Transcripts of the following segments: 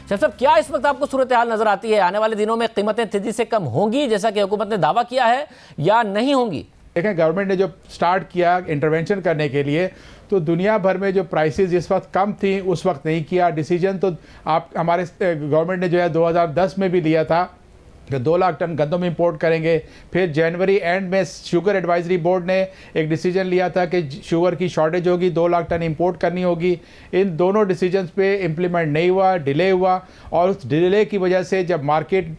शाह साहब, क्या इस वक्त आपको सूरत हाल नजर आती है? आने वाले दिनों में कीमतें तेजी से कम होंगी जैसा कि हुकूमत ने दावा किया है, या नहीं होंगी? देखें, गवर्नमेंट ने जो स्टार्ट किया इंटरवेंशन करने के लिए, तो दुनिया भर में जो प्राइसेस जिस वक्त कम थी उस वक्त नहीं किया डिसीजन। तो आप हमारे गवर्नमेंट ने जो है 2010 में भी लिया था कि 2 लाख टन गंदम इंपोर्ट करेंगे। फिर जनवरी एंड में शुगर एडवाइजरी बोर्ड ने एक डिसीजन लिया था कि शुगर की शॉर्टेज होगी, 2 लाख टन इंपोर्ट करनी होगी। इन दोनों डिसीजंस पे इम्प्लीमेंट नहीं हुआ, डिले हुआ। और उस डिले की वजह से जब मार्केट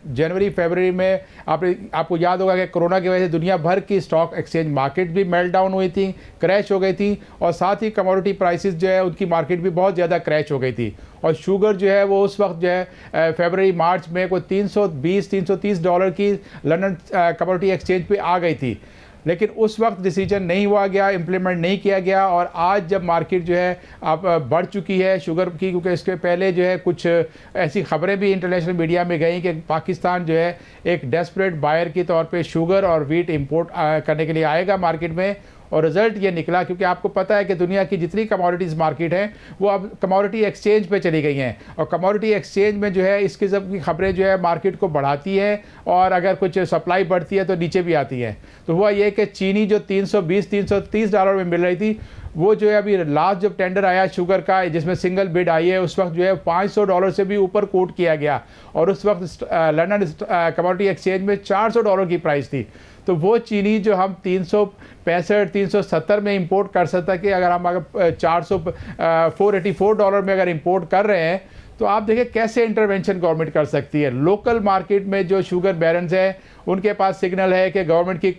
जनवरी फरवरी में आपको याद होगा कि कोरोना की वजह से दुनिया भर की स्टॉक एक्सचेंज मार्केट भी मेल्ट डाउन हुई थी, क्रैश हो गई थी। और साथ ही कमोडिटी प्राइसेस जो है उनकी मार्केट भी बहुत ज़्यादा क्रैश हो गई थी। और शुगर जो है वो उस वक्त जो है फरवरी मार्च में कोई $320-330 की लंदन कमोडिटी एक्सचेंज पे आ गई थी। लेकिन उस वक्त डिसीजन नहीं हुआ गया, इम्प्लीमेंट नहीं किया गया। और आज जब मार्केट जो है अब बढ़ चुकी है शुगर की, क्योंकि इसके पहले जो है कुछ ऐसी खबरें भी इंटरनेशनल मीडिया में गई कि पाकिस्तान जो है एक डेस्परेट बायर के तौर पे शुगर और वीट इंपोर्ट करने के लिए आएगा मार्केट में। और रिज़ल्ट ये निकला, क्योंकि आपको पता है कि दुनिया की जितनी कमोडिटीज़ मार्केट हैं वो अब कमोडिटी एक्सचेंज पे चली गई हैं। और कमोडिटी एक्सचेंज में जो है इस किस्म की खबरें जो है मार्केट को बढ़ाती हैं, और अगर कुछ सप्लाई बढ़ती है तो नीचे भी आती हैं। तो हुआ ये कि चीनी जो $320-330 में मिल रही थी, वो जो है अभी लास्ट जब टेंडर आया शुगर का जिसमें सिंगल बिड आई है, उस वक्त जो है $500 से भी ऊपर कोट किया गया। और उस वक्त लंदन कमोडिटी एक्सचेंज में $400 की प्राइस थी। तो वो चीनी जो हम 365-370 में इंपोर्ट कर सकता कि अगर हम $484 में अगर इंपोर्ट कर रहे हैं, तो आप देखिए कैसे इंटरवेंशन गवर्नमेंट कर सकती है। लोकल मार्केट में जो शुगर बैरन्स हैं उनके पास सिग्नल है कि गवर्नमेंट की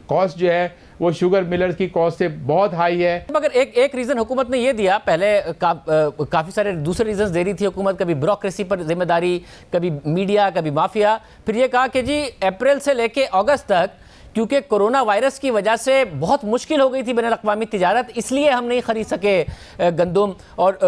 कॉस्ट जो है वो शुगर मिलर्स की कॉस्ट से बहुत हाई है। मगर एक रीजन हुकूमत ने ये दिया, पहले काफ़ी सारे दूसरे रीजंस दे रही थी हुकूमत, कभी ब्यूरोक्रेसी पर जिम्मेदारी, कभी मीडिया, कभी माफिया। फिर ये कहा कि जी अप्रैल से लेके अगस्त तक क्योंकि कोरोना वायरस की वजह से बहुत मुश्किल हो गई थी बैनुल-अक़वामी तिजारत, इसलिए हम नहीं खरीद सके गंदम। और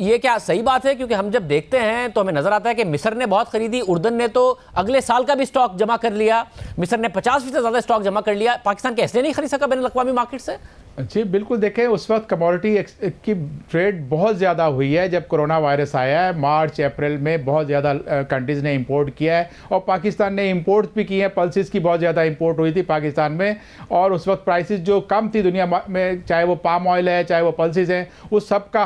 ये क्या सही बात है? क्योंकि हम जब देखते हैं तो हमें नज़र आता है कि मिस्र ने बहुत खरीदी, उर्दन ने तो अगले साल का भी स्टॉक जमा कर लिया, मिस्र ने 50% ज़्यादा स्टॉक जमा कर लिया। पाकिस्तान के इसलिए नहीं खरीद सका बैनुल-अक़वामी मार्केट से? जी बिल्कुल, देखें उस वक्त कमोडिटी की ट्रेड बहुत ज़्यादा हुई है जब कोरोना वायरस आया है। मार्च अप्रैल में बहुत ज़्यादा कंट्रीज़ ने इंपोर्ट किया है, और पाकिस्तान ने इंपोर्ट भी की है। पल्सेस की बहुत ज़्यादा इंपोर्ट हुई थी पाकिस्तान में, और उस वक्त प्राइसेस जो कम थी दुनिया में, चाहे वो पाम ऑयल है, चाहे वो पल्सेस हैं, उस सब का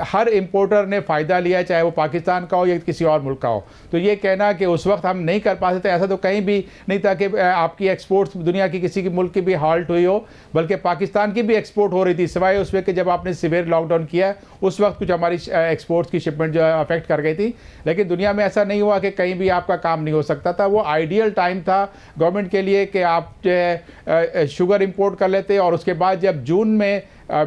हर इंपोर्टर ने फ़ायदा लिया, चाहे वो पाकिस्तान का हो या किसी और मुल्क का हो। तो ये कहना कि उस वक्त हम नहीं कर पाते थे, ऐसा तो कहीं भी नहीं था कि आपकी एक्सपोर्ट्स दुनिया की किसी की मुल्क की भी हाल्ट हुई हो, बल्कि पाकिस्तान की भी एक्सपोर्ट हो रही थी, सिवाय उसमें कि जब आपने सीवियर लॉकडाउन किया उस वक्त कुछ हमारी एक्सपोर्ट्स की शिपमेंट जो है अफेक्ट कर गई थी। लेकिन दुनिया में ऐसा नहीं हुआ कि कहीं भी आपका काम नहीं हो सकता था। वो आइडियल टाइम था गवर्नमेंट के लिए कि आप जो है शुगर इंपोर्ट कर लेते, और उसके बाद जब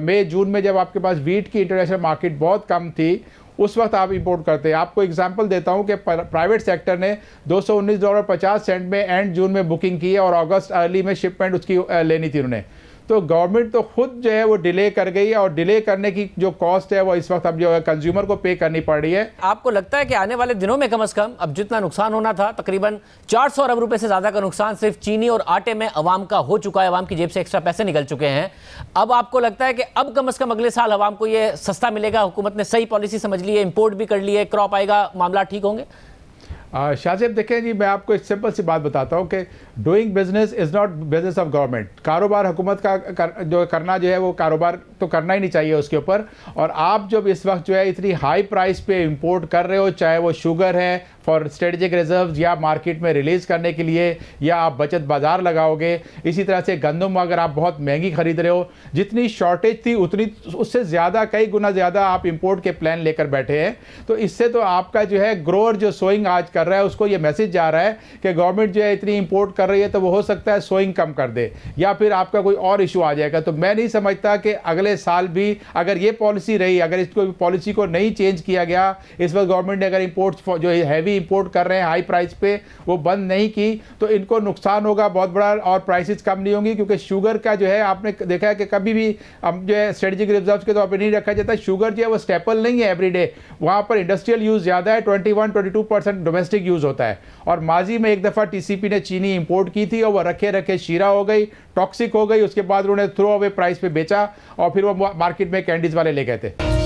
मई जून में जब आपके पास वीट की इंटरनेशनल मार्केट बहुत कम थी, उस वक्त आप इंपोर्ट करते हैं। आपको एग्जांपल देता हूं कि प्राइवेट सेक्टर ने $219.50 में एंड जून में बुकिंग की है, और अगस्त अर्ली में शिपमेंट उसकी लेनी थी उन्होंने। तो गवर्नमेंट तो खुद जो है वो डिले कर गई है, और डिले करने की जो कॉस्ट है वो इस वक्त अब जो है कंज्यूमर को पे करनी पड़ रही है। आपको लगता है कि आने वाले दिनों में कम से कम अब जितना नुकसान होना था, तकरीबन 400 अरब रुपए से ज़्यादा का नुकसान सिर्फ चीनी और आटे में अवाम का हो चुका है, अवाम की जेब से एक्स्ट्रा पैसे निकल चुके हैं। अब आपको लगता है कि अब कम से कम अगले साल अवाम को ये सस्ता मिलेगा, हुकूमत ने सही पॉलिसी समझ ली है, इंपोर्ट भी कर ली है, क्रॉप आएगा, मामला ठीक होंगे? शाहजेब देखें जी, मैं आपको एक सिंपल सी बात बताता हूँ कि doing business is not business of government. कारोबार हुकूमत का जो करना जो है वो कारोबार तो करना ही नहीं चाहिए उसके ऊपर। और आप जब इस वक्त जो है इतनी हाई प्राइस पे इंपोर्ट कर रहे हो, चाहे वो शुगर है फॉर स्ट्रेटेजिक रिजर्व्स या मार्केट में रिलीज़ करने के लिए, या आप बचत बाज़ार लगाओगे, इसी तरह से गंदम अगर आप बहुत महंगी ख़रीद रहे हो, जितनी शॉर्टेज थी उतनी उससे ज़्यादा कई गुना ज़्यादा आप इंपोर्ट के प्लान लेकर बैठे हैं। तो इससे तो आपका जो है ग्रोअर जो सोइंग आज कर रहा है उसको ये मैसेज जा रहा है कि गवर्नमेंट जो है इतनी इंपोर्ट कर रही है तो वो हो सकता है सोइंग कम कर दे, या फिर आपका कोई और इशू आ जाएगा। तो मैं नहीं समझता कि अगले साल भी अगर ये पॉलिसी रही, अगर इसको पॉलिसी को नहीं चेंज किया गया, इस वक्त गवर्नमेंट ने अगर इंपोर्ट जो हैवी इंपोर्ट कर रहे हैं हाई प्राइस पे वो बंद नहीं की, तो इनको नुकसान होगा बहुत बड़ा, और प्राइसेस कम नहीं होंगी। क्योंकि शुगर का जो है आपने देखा है कि कभी भी हम जो है स्ट्रेटेजिक रिजर्व्स के तौर पर नहीं रखा जाता। शुगर जो है वो स्टेपल नहीं है एवरीडे, वहाँ पर इंडस्ट्रियल यूज़ ज़्यादा है, 21-22% डोमेस्टिक यूज़ होता है। और माजी में एक दफ़ा टीसीपी ने चीनी इंपोर्ट की थी और वो रखे रखे शीरा हो गई, टॉक्सिक हो गई, उसके बाद उन्होंने थ्रो अवे प्राइस पे बेचा, और फिर वो मार्केट में कैंडीज़ वाले ले गए थे।